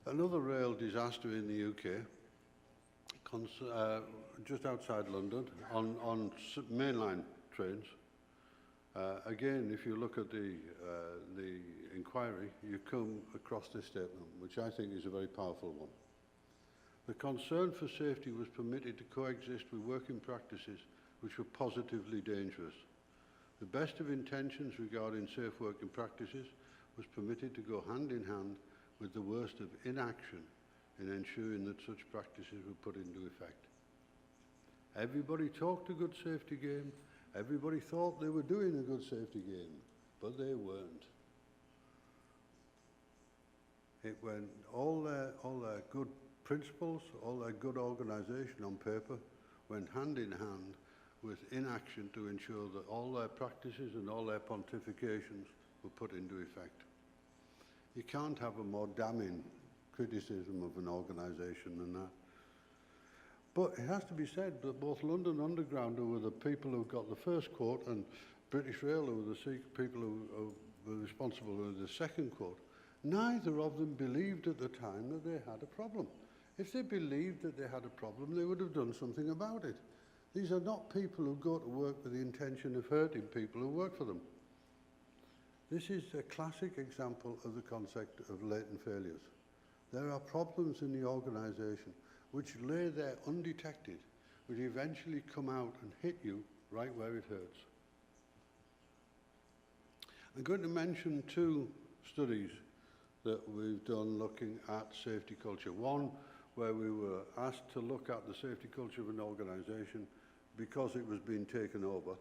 Another rail disaster in the UK, just outside London, on mainline trains. Again, if you look at the inquiry, you come across this statement, which I think is a very powerful one. The concern for safety was permitted to coexist with working practices which were positively dangerous. The best of intentions regarding safe working practices was permitted to go hand in hand with the worst of inaction in ensuring that such practices were put into effect. Everybody talked a good safety game, everybody thought they were doing a good safety game, but they weren't. It went, all their good principles, all their good organisation on paper went hand in hand with inaction to ensure that all their practices and all their pontifications were put into effect. You can't have a more damning criticism of an organisation than that. But it has to be said that both London Underground, who were the people who got the first quote, and British Rail, who were the people who were responsible for the second quote, neither of them believed at the time that they had a problem. If they believed that they had a problem, they would have done something about it. These are not people who go to work with the intention of hurting people who work for them. This is a classic example of the concept of latent failures. There are problems in the organisation which lay there undetected, which eventually come out and hit you right where it hurts. I'm going to mention two studies that we've done looking at safety culture. One, where we were asked to look at the safety culture of an organisation because it was being taken over,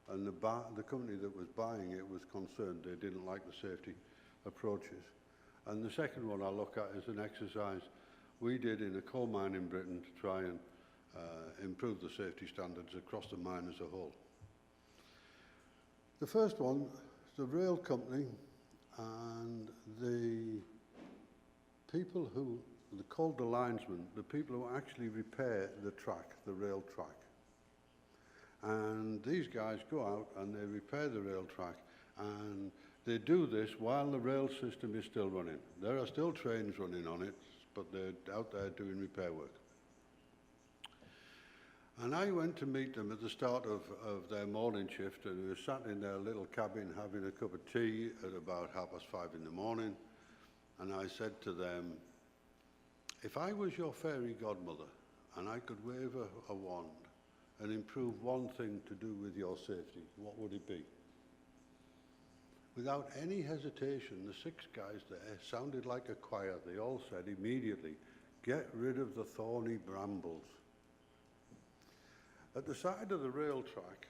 and the company that was buying it was concerned they didn't like the safety approaches. And the second one I'll look at is an exercise we did in a coal mine in Britain to try and improve the safety standards across the mine as a whole. The first one, the rail company and the people who, they're called the linesmen, the people who actually repair the track, the rail track. And these guys go out and they repair the rail track, and they do this while the rail system is still running. There are still trains running on it, but they're out there doing repair work. And I went to meet them at the start of their morning shift, and we were sat in their little cabin having a cup of tea at about 5:30 in the morning. And I said to them, if I was your fairy godmother and I could wave a wand and improve one thing to do with your safety, what would it be? Without any hesitation, the 6 guys there sounded like a choir. They all said immediately, get rid of the thorny brambles. At the side of the rail track,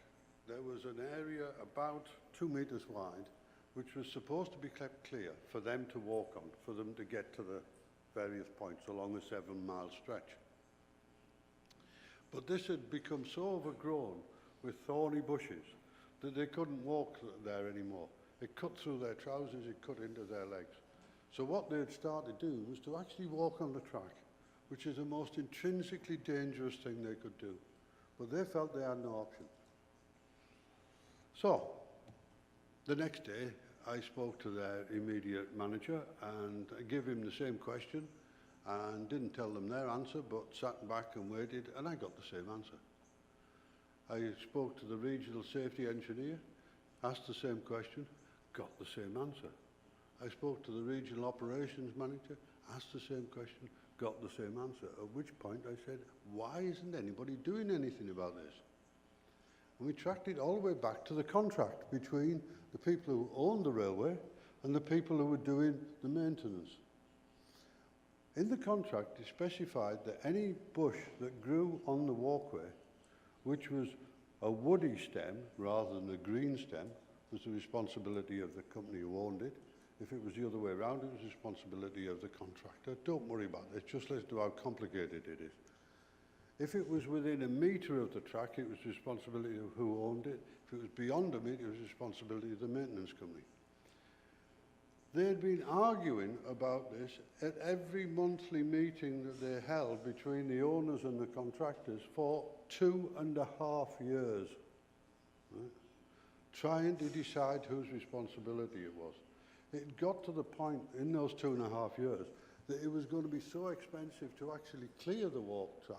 there was an area about 2 meters wide, which was supposed to be kept clear for them to walk on, for them to get to the various points along a 7-mile stretch. But this had become so overgrown with thorny bushes that they couldn't walk there anymore. It cut through their trousers, it cut into their legs. So what they had started to do was to actually walk on the track, which is the most intrinsically dangerous thing they could do. But they felt they had no option. So, the next day, I spoke to their immediate manager and gave him the same question and didn't tell them their answer, but sat back and waited, and I got the same answer. I spoke to the regional safety engineer, asked the same question, got the same answer. I spoke to the regional operations manager, asked the same question, got the same answer, at which point I said, why isn't anybody doing anything about this? And we tracked it all the way back to the contract between the people who owned the railway and the people who were doing the maintenance. In the contract, it specified that any bush that grew on the walkway, which was a woody stem rather than a green stem, was the responsibility of the company who owned it. If it was the other way around, it was the responsibility of the contractor. Don't worry about it, just listen to how complicated it is. If it was within a metre of the track, it was the responsibility of who owned it. If it was beyond a metre, it was the responsibility of the maintenance company. They had been arguing about this at every monthly meeting that they held between the owners and the contractors for 2.5 years, right? Trying to decide whose responsibility it was. It got to the point in those 2.5 years that it was going to be so expensive to actually clear the walk track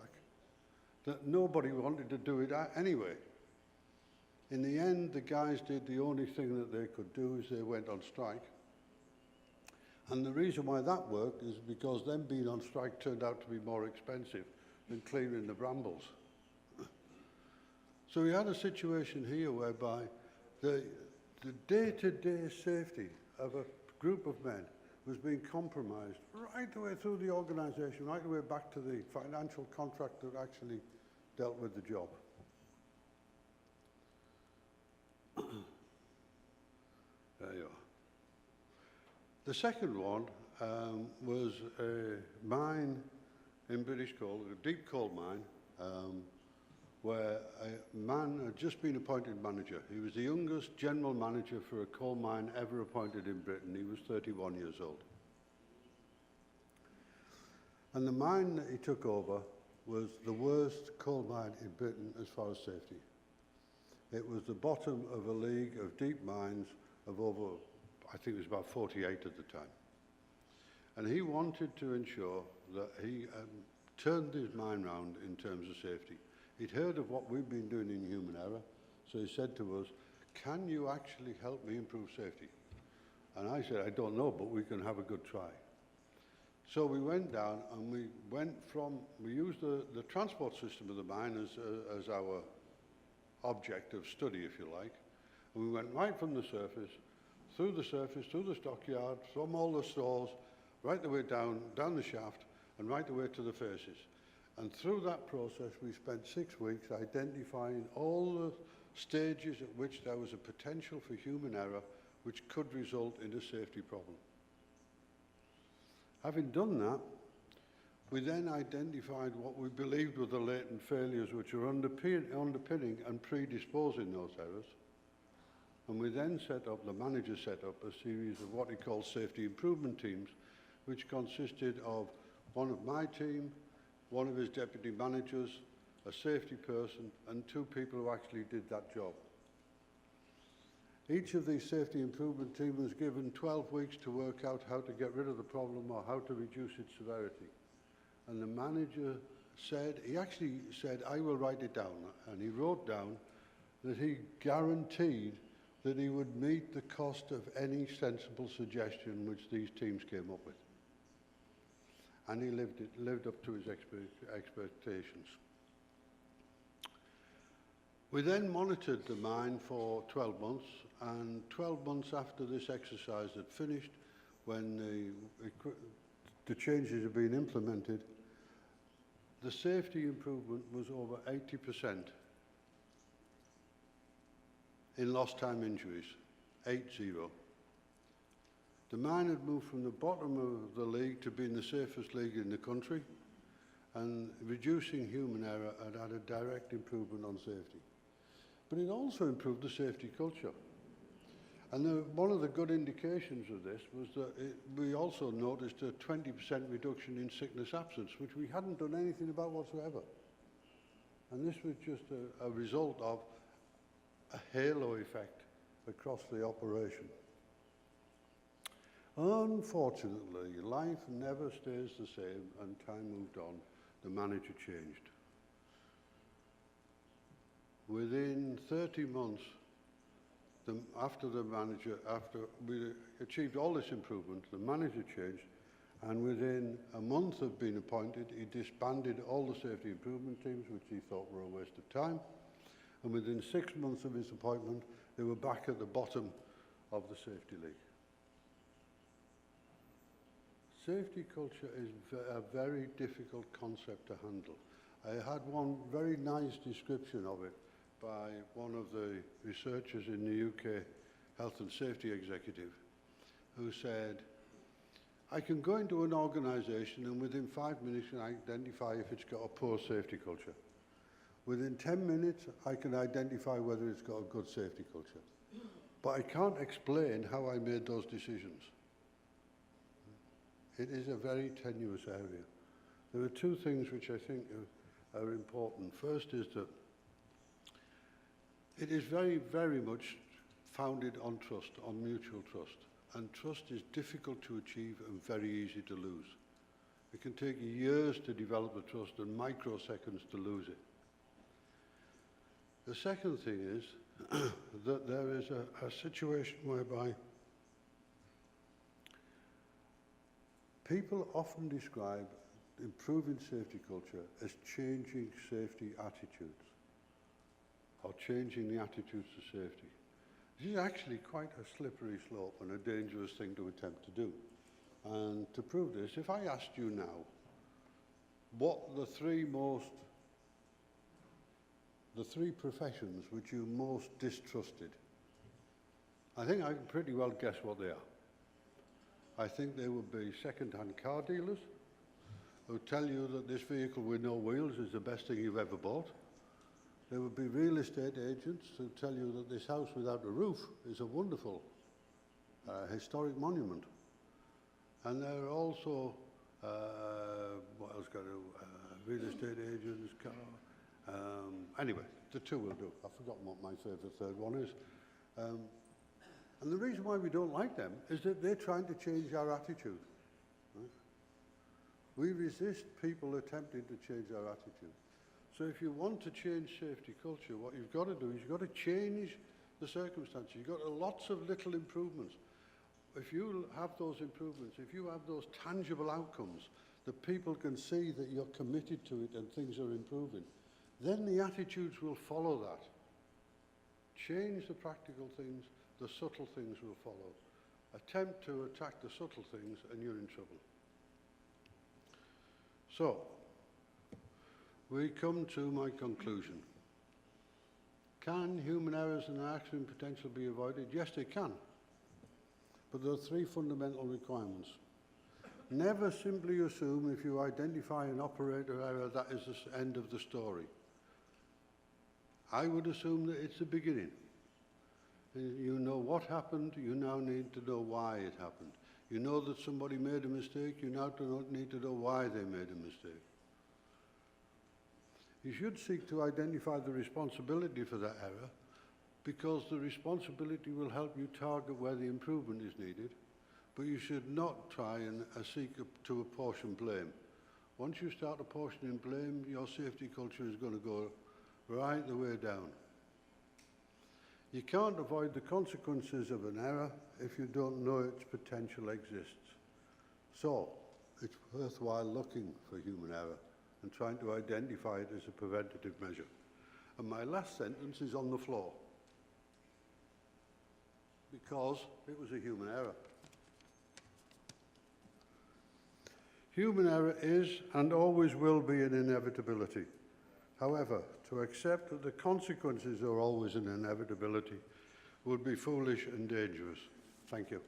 that nobody wanted to do it anyway. In the end, the guys did the only thing that they could do is they went on strike. And the reason why that worked is because them being on strike turned out to be more expensive than clearing the brambles. So we had a situation here whereby the day-to-day safety of a group of men was being compromised right the way through the organisation, right the way back to the financial contract that actually dealt with the job. There you are. The second one was a mine in British coal, a deep coal mine, where a man had just been appointed manager. He was the youngest general manager for a coal mine ever appointed in Britain. He was 31 years old. And the mine that he took over was the worst coal mine in Britain as far as safety. It was the bottom of a league of deep mines of over, I think it was about 48 at the time. And he wanted to ensure that he turned his mine round in terms of safety. He'd heard of what we've been doing in MINERA, so he said to us, can you actually help me improve safety? And I said, I don't know, but we can have a good try. So we went down and we used the transport system of the mine as our object of study, if you like. And we went right from the surface, through the stockyard, from all the stores, right the way down the shaft, and right the way to the faces. And through that process, we spent 6 weeks identifying all the stages at which there was a potential for human error which could result in a safety problem. Having done that, we then identified what we believed were the latent failures which were underpinning and predisposing those errors. And we then the manager set up a series of what he called safety improvement teams, which consisted of one of my team, one of his deputy managers, a safety person, and 2 people who actually did that job. Each of these safety improvement teams was given 12 weeks to work out how to get rid of the problem or how to reduce its severity. And the manager he actually said, I will write it down. And he wrote down that he guaranteed that he would meet the cost of any sensible suggestion which these teams came up with. And he lived up to his expectations. We then monitored the mine for 12 months, and 12 months after this exercise had finished, when the changes had been implemented, the safety improvement was over 80% in lost time injuries, 80. The mine had moved from the bottom of the league to being the safest league in the country, and reducing human error had had a direct improvement on safety. But it also improved the safety culture. And one of the good indications of this was that we also noticed a 20% reduction in sickness absence, which we hadn't done anything about whatsoever. And this was just a result of a halo effect across the operation. Unfortunately, life never stays the same, and time moved on. The manager changed. Within 30 months, after we achieved all this improvement, the manager changed, and within a month of being appointed, he disbanded all the safety improvement teams, which he thought were a waste of time. And within 6 months of his appointment, they were back at the bottom of the safety league. Safety culture is a very difficult concept to handle. I had one very nice description of it by one of the researchers in the UK Health and Safety Executive, who said, I can go into an organisation and within 5 minutes can identify if it's got a poor safety culture. Within 10 minutes, I can identify whether it's got a good safety culture. But I can't explain how I made those decisions. It is a very tenuous area. There are 2 things which I think are important. First is that it is very, very much founded on trust, on mutual trust. And trust is difficult to achieve and very easy to lose. It can take you years to develop the trust and microseconds to lose it. The second thing is that there is a situation whereby people often describe improving safety culture as changing safety attitudes or changing the attitudes to safety. This is actually quite a slippery slope and a dangerous thing to attempt to do. And to prove this, if I asked you now what the three professions which you most distrusted, I think I can pretty well guess what they are. I think they would be second-hand car dealers who tell you that this vehicle with no wheels is the best thing you've ever bought. There would be real estate agents who tell you that this house without a roof is a wonderful historic monument. And there are also, what else got to, real estate agents, anyway, the two will do. I've forgotten what my favourite third one is. And the reason why we don't like them is that they're trying to change our attitude. Right? We resist people attempting to change our attitude. So if you want to change safety culture, what you've got to do is you've got to change the circumstances. You've got lots of little improvements. If you have those improvements, if you have those tangible outcomes that people can see that you're committed to it and things are improving, then the attitudes will follow that. Change the practical things, the subtle things will follow. Attempt to attack the subtle things and you're in trouble. So, we come to my conclusion. Can human errors and accident potential be avoided? Yes, they can. But there are three fundamental requirements. Never simply assume if you identify an operator error that is the end of the story. I would assume that it's the beginning. You know what happened, you now need to know why it happened. You know that somebody made a mistake, you now need to know why they made a mistake. You should seek to identify the responsibility for that error, because the responsibility will help you target where the improvement is needed, but you should not try and seek to apportion blame. Once you start apportioning blame, your safety culture is going to go right the way down. You can't avoid the consequences of an error if you don't know its potential exists. So, it's worthwhile looking for human error and trying to identify it as a preventative measure. And my last sentence is on the floor, because it was a human error. Human error is and always will be an inevitability. However, to accept that the consequences are always an inevitability would be foolish and dangerous. Thank you.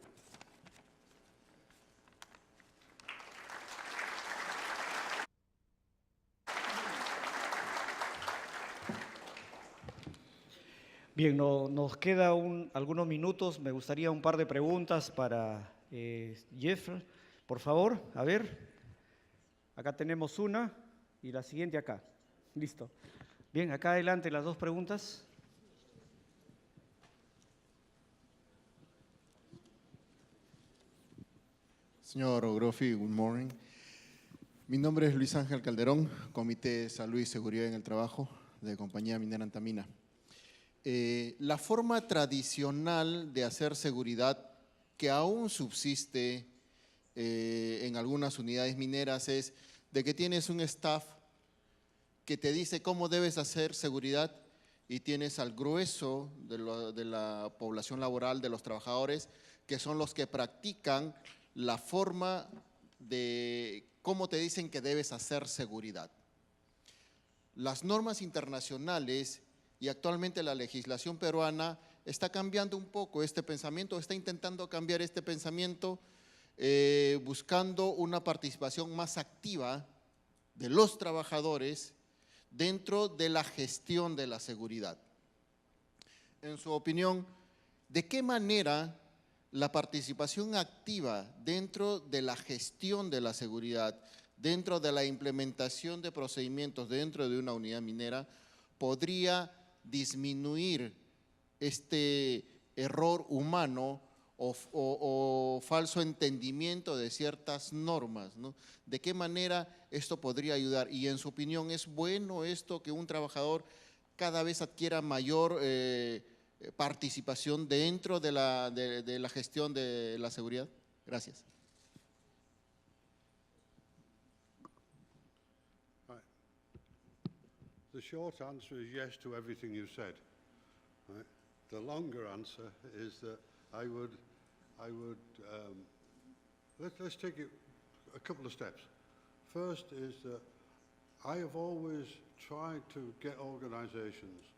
Bien, nos queda algunos minutos. Me gustaría un par de preguntas para Geoffrey. Por favor, a ver. Acá tenemos una y la siguiente acá. Listo. Bien, acá adelante las dos preguntas. Señor Geoffrey, good morning. Mi nombre es Luis Ángel Calderón, Comité de Salud y Seguridad en el Trabajo de Compañía Minera Antamina. La forma tradicional de hacer seguridad que aún subsiste en algunas unidades mineras es de que tienes un staff que te dice cómo debes hacer seguridad y tienes al grueso de la población laboral, de los trabajadores, que son los que practican la forma de cómo te dicen que debes hacer seguridad. Las normas internacionales y actualmente la legislación peruana está cambiando un poco este pensamiento, está intentando cambiar este pensamiento buscando una participación más activa de los trabajadores dentro de la gestión de la seguridad. En su opinión, ¿de qué manera la participación activa dentro de la gestión de la seguridad, dentro de la implementación de procedimientos dentro de una unidad minera, podría disminuir este error humano o falso entendimiento de ciertas normas, ¿no? ¿De qué manera esto podría ayudar? Y en su opinión, ¿es bueno esto que un trabajador cada vez adquiera mayor participación dentro de la gestión de la seguridad? Gracias. Right. The short answer is yes to everything you've said. Right? The longer answer is that let's take it a couple of steps. First is that I have always tried to get organisations,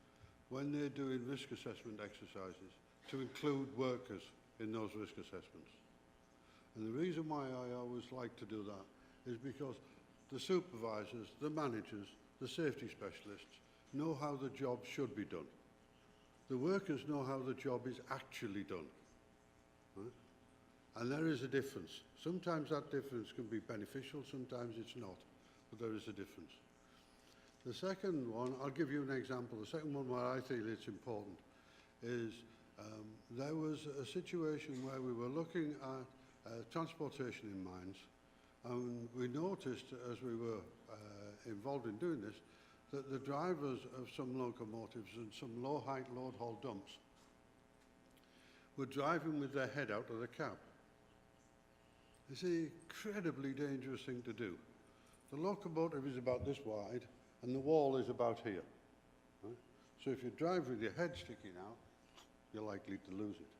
when they're doing risk assessment exercises, to include workers in those risk assessments. And the reason why I always like to do that is because the supervisors, the managers, the safety specialists know how the job should be done. The workers know how the job is actually done. Right? And there is a difference. Sometimes that difference can be beneficial, sometimes it's not, but there is a difference. The second one, I'll give you an example. The second one where I feel it's important is there was a situation where we were looking at transportation in mines, and we noticed as we were involved in doing this that the drivers of some locomotives and some low-height load-haul dumps were driving with their head out of the cab. It's an incredibly dangerous thing to do. The locomotive is about this wide and the wall is about here. Right? So if you drive with your head sticking out, you're likely to lose it.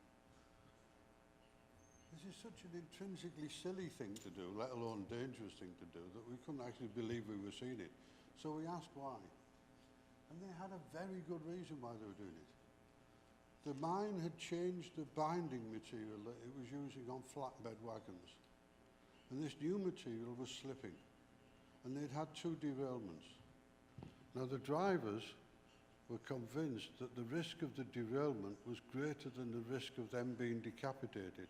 This is such an intrinsically silly thing to do, let alone dangerous thing to do, that we couldn't actually believe we were seeing it. So we asked why. And they had a very good reason why they were doing it. The mine had changed the binding material that it was using on flatbed wagons. And this new material was slipping. And they'd had 2 derailments. Now the drivers were convinced that the risk of the derailment was greater than the risk of them being decapitated.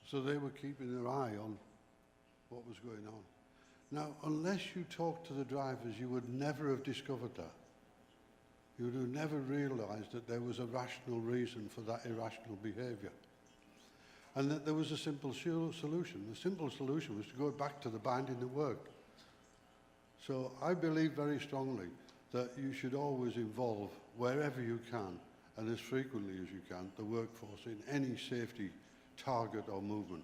So they were keeping their eye on what was going on. Now, unless you talked to the drivers, you would never have discovered that. You would have never realised that there was a rational reason for that irrational behaviour. And that there was a simple solution. The simple solution was to go back to the binding that worked. So I believe very strongly that you should always involve, wherever you can, and as frequently as you can, the workforce in any safety target or movement.